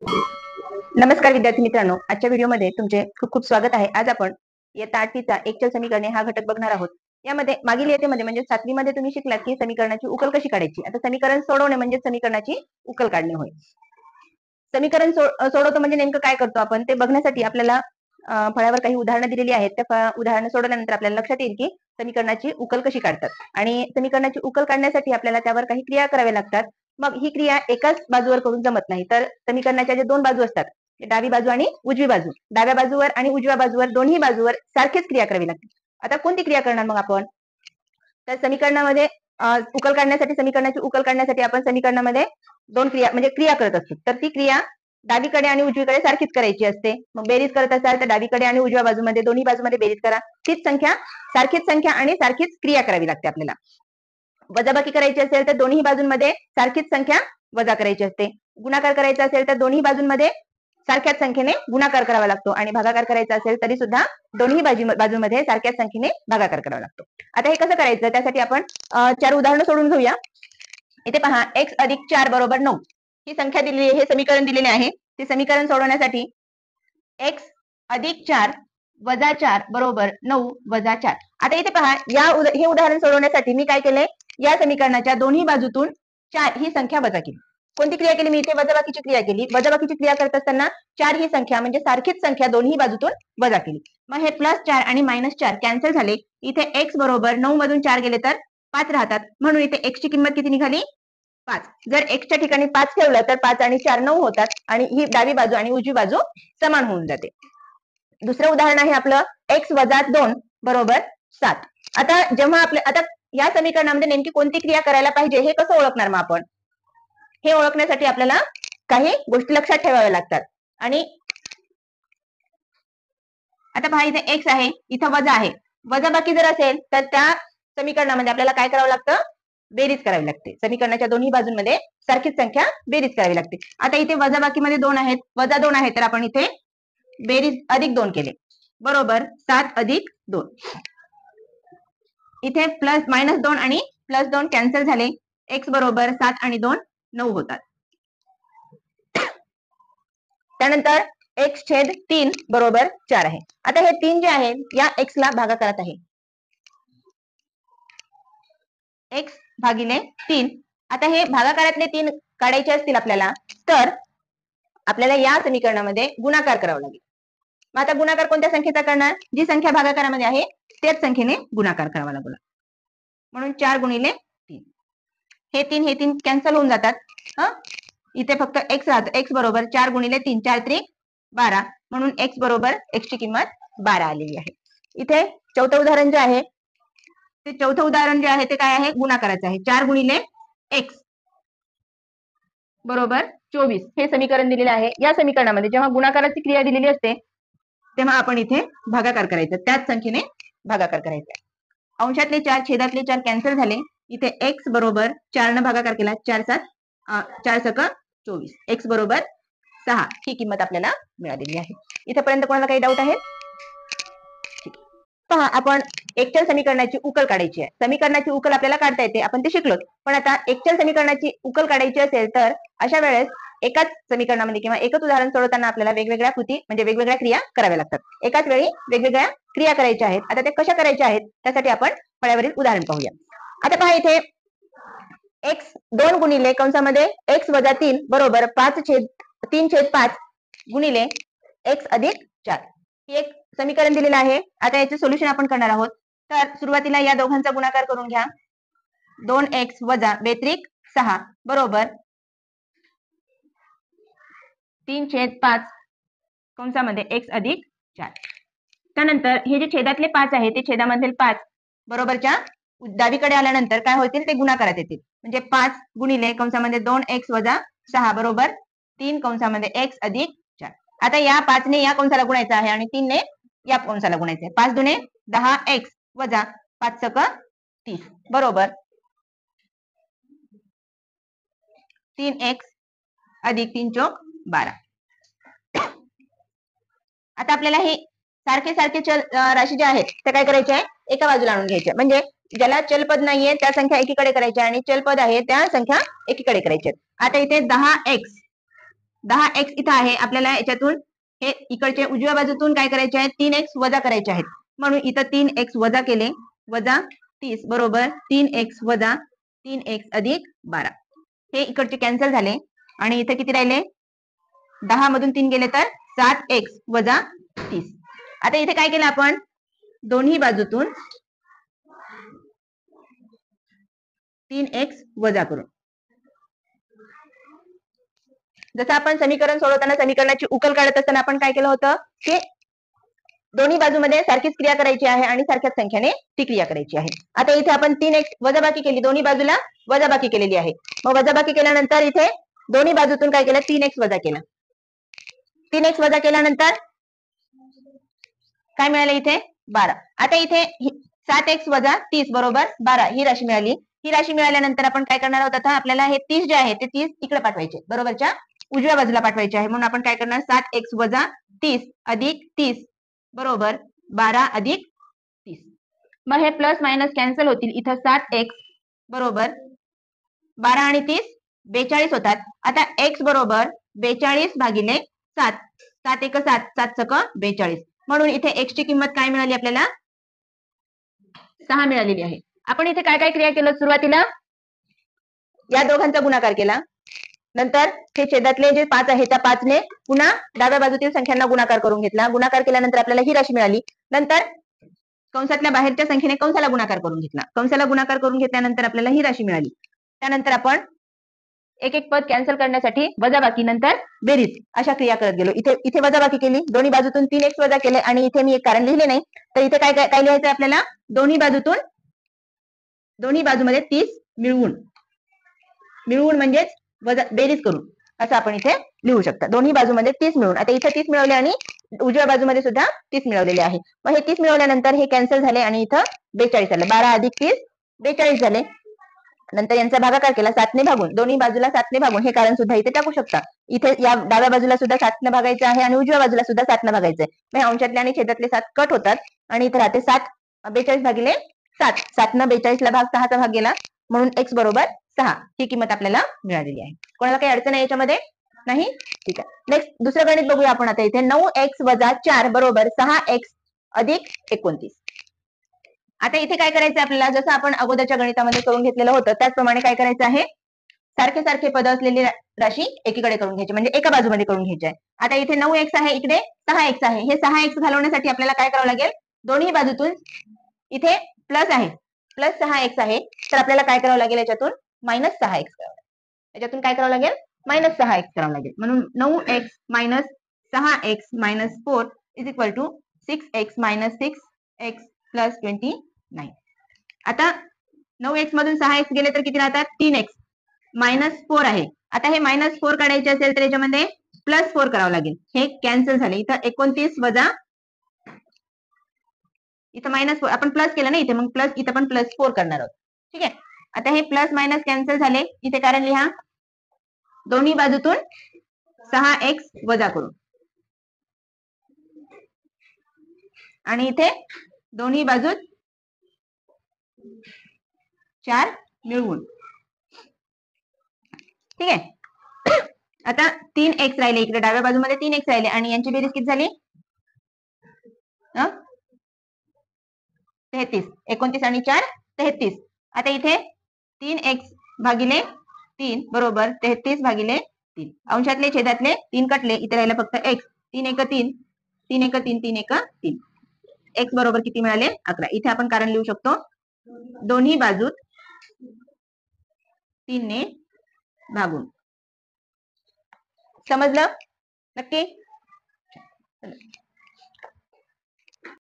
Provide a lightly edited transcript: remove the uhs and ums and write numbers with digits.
नमस्कार विद्यार्थी मित्रांनो, आजच्या व्हिडिओमध्ये तुमचे खूप खूप स्वागत आहे. आज आपण इयत्ता 8वीचा एकचल समीकरणे हा घटक बघणार आहोत. यामध्ये मागील इयत्तेमध्ये म्हणजे 7वी मध्ये तुम्ही शिकलात की समीकरणाची उकल कशी काढायची. आता समीकरण सोडवणे म्हणजे समीकरणाची उकल काढणे होय. समीकरण सोडवतो म्हणजे नेमकं काय करतो आपण ते बघण्यासाठी आपल्याला फळ्यावर काही उदाहरणं दिलेली आहेत. त्या उदाहरणं सोडवल्यानंतर आपल्याला लक्षात येईल की समीकरणाची उकल कशी काढतात आणि समीकरणाची उकल काढण्यासाठी आपल्याला त्यावर काही क्रिया कराव्या लागतात. मग ही क्रिया एकाच बाजूवर करून जमत नाही, तर समीकरणाच्या ज्या दोन बाजू असतात, डावी बाजू आणि उजवी बाजू, डाव्या बाजूवर आणि उजव्या बाजूवर दोन्ही बाजूवर सारखीच क्रिया करावी लागते. आता कोणती क्रिया करणार मग आपण? तर समीकरणामध्ये उकल काढण्यासाठी समीकरणाची उकल काढण्यासाठी आपण समीकरणामध्ये दोन क्रिया म्हणजे क्रिया करत असतो. तर ती क्रिया डावीकडे आणि उजवीकडे सारखीच करायची असते. मग बेरीज करत असाल तर डावीकडे आणि उजव्या बाजूमध्ये दोन्ही बाजूमध्ये बेरीज करा. तीच संख्या, सारखीच संख्या आणि सारखीच क्रिया करावी लागते आपल्याला. वजाबाकी करायची असेल तर दोन्ही बाजूंमध्ये सारखीच संख्या वजा करायची असते. गुणाकार करायचा असेल तर दोन्ही बाजूंमध्ये सारख्याच संख्येने गुणाकार करावा लागतो आणि भागाकार करायचा असेल तरी सुद्धा दोन्ही बाजूमध्ये सारख्याच संख्येने भागाकार करावा लागतो. आता हे कसं करायचं त्यासाठी आपण 4 उदाहरणं सोडून घेऊया. इथे पहा, x अधिक 4 बरोबर 9 ही संख्या दिलेली आहे, हे समीकरण दिलेले आहे. ते समीकरण सोडवण्यासाठी x अधिक 4 वजा 4 बरोबर 9 वजा 4. आता इथे पहा, हे उदाहरण सोडवण्यासाठी मी काय केलंय, या समीकरणाच्या दोन्ही बाजूतून 4 ही संख्या वजा केली. कोणती क्रिया केली मी इथे? वजाबाकीची क्रिया केली. वजाबाकीची क्रिया करत असताना 4 ही संख्या म्हणजे सारखीच संख्या दोन्ही बाजूतून वजा केली. मग हे +4 आणि -4 कॅन्सल झाले. इथे x बरोबर 9 मधून 4 गेले तर 5 राहतात, म्हणून इथे x ची किंमत किती निघाली? 5. जर x च्या ठिकाणी 5 ठेवलं तर 5 आणि 4 9 होतात आणि ही डावी बाजू आणि उजवी बाजू समान होऊन जाते. दुसरं उदाहरण आहे आपलं x वजा 2 बरोबर 7. आता जेव्हा आता या समीकरणामध्ये नेमकी कोणती क्रिया करायला पाहिजे हे कसं ओळखणार मग आपण? हे ओळखण्यासाठी आपल्याला काही गोष्टी लक्षात ठेवाव्या लागतात. आणि आता पहा, इथे x आहे, इथं वजा आहे. वजाबाकी जर असेल तर त्या समीकरणामध्ये आपल्याला काय करावं लागतं? बेरीज करावी लागते. समीकरणाच्या दोन्ही बाजूंमध्ये सारखीच संख्या बेरीज करावी लागते. आता इथे वजाबाकीमध्ये 2 आहेत, वजा 2 आहेत, तर आपण इथे बेरीज अधिक 2 केले बरोबर 7 अधिक 2. इथे -2 आणि +2 कॅन्सल झाले. x बरोबर 7 आणि 2 9 होतात. त्यानंतर x/3 बरोबर 4 आहे. आता हे 3 जे आहे या x ला भागाकारात आहे. x भागिले 3. आता हे भागाकारातले 3 काढायचे असतील आपल्याला तर आपल्याला या समीकरणामध्ये गुणाकार करावा लागेल. मग आता गुणाकार कोणत्या संख्येचा करणार? जी संख्या भागाकारामध्ये आहे त्याच संख्येने गुणाकार करावा लागेल. म्हणून 4 गुणिले 3. हे 3 कॅन्सल होऊन जातात. इथे फक्त x राहतो. x बरोबर 4 गुणिले 3 4 त्रिक 12, म्हणून x बरोबर x ची किंमत 12 आलेली आहे. इथे चौथं उदाहरण जे आहे ते काय आहे? गुणाकाराचं आहे. 4 गुणिले x बरोबर 24 हे समीकरण दिलेलं आहे. या समीकरणामध्ये जेव्हा गुणाकाराची क्रिया दिलेली असते तेव्हा आपण इथे भागाकार करायचा, त्याच संख्येने भागाकार करायचा. अंशातले 4 छेदातले 4 कॅन्सल झाले. इथे x बरोबर 4 न भागाकार केला, 4 7 24, x बरोबर 6 ही किंमत आपल्याला मिळालेली आहे. इथेपर्यंत कोणाला काही डाऊट आहे? पहा, आपण एकचल समीकरणाची उकल काढायची आहे. समीकरणाची उकल आपल्याला काढता येते, आपण ते शिकलो. पण आता एकचल समीकरणाची उकल काढायची असेल तर अशा वेळेस एकाच समीकरणामध्ये किंवा एकच उदाहरण सोडवताना आपल्याला वेगवेगळ्या कृती म्हणजे वेगवेगळ्या क्रिया कराव्या लागतात. एकाच वेळी वेगवेगळ्या क्रिया करायच्या आहेत. आता ते कशा करायच्या आहेत त्यासाठी आपण फळ्यावरील उदाहरण पाहूया. आता पहा, इथे x 2 गुणिले कंसामध्ये x वजा 3 बरोबर 3/5 गुणिले x अधिक 4 ही एक समीकरण दिलेलं आहे. आता याचे सोल्युशन आपण करणार आहोत. तर सुरुवातीला या दोघांचा गुणाकार करून घ्या. 2x वजा 2 बरोबर 3/5 कंसामध्ये x अधिक 4. त्यानंतर हे जे छेदातले 5 आहे ते छेदामधील 5 बरोबरच्या डावीकडे आल्यानंतर काय होतील? ते गुणाकारात येतील. म्हणजे 5 गुणिले कंसामध्ये 2x वजा 6 बरोबर 3 कंसामध्ये x अधिक 4. आता या 5 ने या कंसाला गुणायचं आहे आणि 3 ने या कंसाला गुणायचं आहे. 5 दुने 10x वजा 5 सक 30 बरोबर 3x अधिक 3 चौक 12. आता आपल्याला हे सारखे चल राशी ज्या आहेत त्या काय करायच्या आहे? एका बाजूला आणून घ्यायच्या. म्हणजे ज्याला चलपद नाहीये त्या संख्या एकीकडे करायच्या आणि चलपद आहे त्या संख्या एकीकडे करायच्या. आता इथे 10x 10x इथं आहे, आपल्याला याच्यातून हे इकडच्या उजव्या बाजूतून काय करायचे आहे, 3x वजा करायचे आहेत. म्हणून इथं 3x वजा केले, वजा 30 बरोबर 3x वजा 3x अधिक 12. हे इकडचे कॅन्सल झाले आणि इथे किती राहिले, 10 मधून 3 गेले तर 7x वजा 30. आता इथे काय केलं आपण, दोन्ही बाजूतून 3x वजा करून, जसं आपण समीकरण सोडवताना समीकरणाची उकल काढत असताना आपण काय केलं होतं, की दोन्ही बाजूमध्ये सारखीच क्रिया करायची आहे आणि सारख्याच संख्येने ती क्रिया करायची आहे. आता इथे आपण 3x वजाबाकी केली, दोन्ही बाजूला वजाबाकी केलेली आहे. मग वजाबाकी केल्यानंतर इथे दोन्ही बाजूतून काय केलं, 3x वजा केलं. 3x वजा केल्यानंतर काय मिळालं इथे, 12. आता इथे 7x वजा 30 बरोबर 12 ही राशी मिळाली. ही राशी मिळाल्यानंतर आपण काय करणार आहोत, आता आपल्याला हे 30 जे आहे ते 30 इकडे पाठवायचे, बरोबरच्या उजव्या बाजूला पाठवायचे आहे. म्हणून आपण काय करणार, 7x वजा 30 अधिक 30 बरोबर 12 अधिक 30. मग हे प्लस मायनस कॅन्सल होतील. इथं 7x बरोबर 12 आणि 30 42 होतात. आता x बरोबर 42 भागिले 7, 7 एक 7, 7 सक 42. म्हणून इथे x ची किंमत काय मिळाली आपल्याला, 6 मिळालेली आहे. आपण इथे काय काय क्रिया केलं, सुरुवातीला या दोघांचा गुणाकार केला, नंतर हे छेदातले जे 5 आहे त्या 5 ने पुन्हा डाव्या बाजूतील संख्यांना गुणाकार करून घेतला. गुणाकार केल्यानंतर आपल्याला ही राशी मिळाली. नंतर कंसातल्या बाहेरच्या संख्येने कंसाला गुणाकार करून घेतला. कंसाला गुणाकार करून घेतल्यानंतर आपल्याला ही राशी मिळाली. त्यानंतर आपण एक एक पद कॅन्सल करण्यासाठी वजाबाकी नंतर बेरीज अशा क्रिया करत गेलो. इथे वजाबाकी केली, दोन्ही बाजूतून 3x वजा केले आणि इथे मी एक कारण लिहिले नाही, तर इथे काय काय लिहायचं आपल्याला, दोन्ही बाजूमध्ये 30 मिळवून म्हणजेच वजा बेरीज करून असं आपण इथे लिहू शकता. दोन्ही बाजूमध्ये 30 मिळवून, आता इथे 30 मिळवले आणि उजव्या बाजूमध्ये सुद्धा 30 मिळवलेले आहे. मग हे 30 मिळवल्यानंतर हे कॅन्सल झाले आणि इथं 42 आलं. 12 अधिक 30 42 झाले. नंतर यांचा भागाकार केला 7 ने भागून, दोन्ही बाजूला 7 ने भागून, हे कारण सुद्धा इथे टाकू शकता. इथे या डाव्या बाजूला सुद्धा 7 ने भागायचं आहे आणि उजव्या बाजूला सुद्धा 7 ने भागायचं आहे. मग अंशातले आणि छेदातले 7 कट होतात आणि इथे राहते 7, 42 भागिले 7, 7 न 42 ला भाग 6चा भाग गेला, म्हणून x बरोबर 6 ही किंमत आपल्याला मिळालेली आहे. कोणाला काही अडचण आहे याच्यामध्ये, नाही, ठीक आहे. नेक्स्ट दुसरं गणित बघूया आपण. आता इथे 9x वजा 4 बरोबर 6x अधिक 29. आता इथे काय करायचं आपल्याला, जसं आपण अगोदरच्या गणितामध्ये करून घेतलेलं होतं त्याचप्रमाणे काय करायचं आहे, सारखे सारखे पद असलेली राशी एकीकडे करून घ्यायची, म्हणजे एका बाजूमध्ये करून घ्यायची आहे. आता इथे 9x आहे, इकडे 6x आहे. हे 6x घालवण्यासाठी आपल्याला काय करावं लागेल, दोन्ही बाजूतून इथे प्लस आहे, प्लस 6x आहे, तर आपल्याला काय करावं लागेल, याच्यातून मायनस 6x करावं लागेल. याच्यातून काय करावं लागेल, मायनस 6x करावं लागेल. म्हणून 9x minus 6x minus 4 is equal to 6x minus 6x plus 29. आता 9x मधून 6x गेले तर किती राहतात, 3x मायनस 4 आहे. आता हे मायनस 4 काढायचे असेल तर याच्यामध्ये प्लस 4 करावं लागेल. हे कॅन्सल झाले. इथं 29 वजा, इथं मायनस 4 आपण प्लस केलं ना इथे, मग प्लस इथं पण प्लस 4 करणार आहोत. ठीक आहे. आता हे प्लस मायनस कॅन्सल झाले. इथे कारण लिहा, दोन्ही बाजूतून 6x वजा करून आणि इथे दोन्ही बाजूत 4 मिळवून. ठीक आहे. आता 3x राहिले, इकडे डाव्या बाजूमध्ये 3x राहिले आणि यांची बेरीज किती झाली, 33. 29 आणि 4 33. आता इथे 3x भागिले 3 बरोबर 33 भागिले 3. अंशातले छेदातले 3 कटले, इथे राहिलं फक्त x. 3 एक 3, 3 एक 3, 3 एक 3. x बरोबर किती मिळाले, 11. इथे आपण कारण लिहू शकतो, दोन्ही बाजूत 3 ने भागून. समजलं नक्की.